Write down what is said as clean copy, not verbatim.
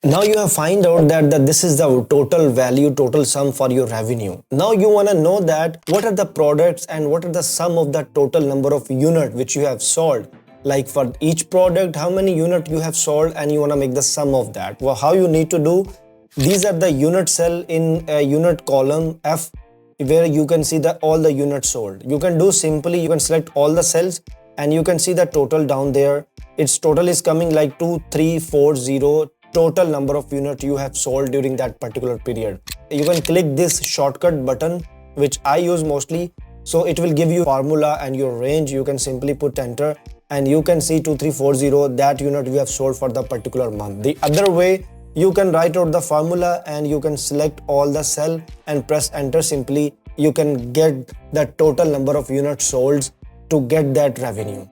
Now you have find out that this is the total value, total sum for your revenue. Now you want to know that what are the products and what are the sum of the total number of unit which you have sold. Like for each product, how many unit you have sold, and you want to make the sum of that. Well, how you need to do, these are the unit cell in a unit column F, where you can see the all the units sold. You can do simply, you can select all the cells and you can see the total down there. Its total is coming like 2340, total number of units you have sold during that particular period. You can click this shortcut button, which I use mostly. So it will give you formula and your range. You can simply put enter and you can see 2340, that unit you have sold for the particular month. The other way, you can write out the formula and you can select all the cell and press enter. Simply you can get the total number of units sold to get that revenue.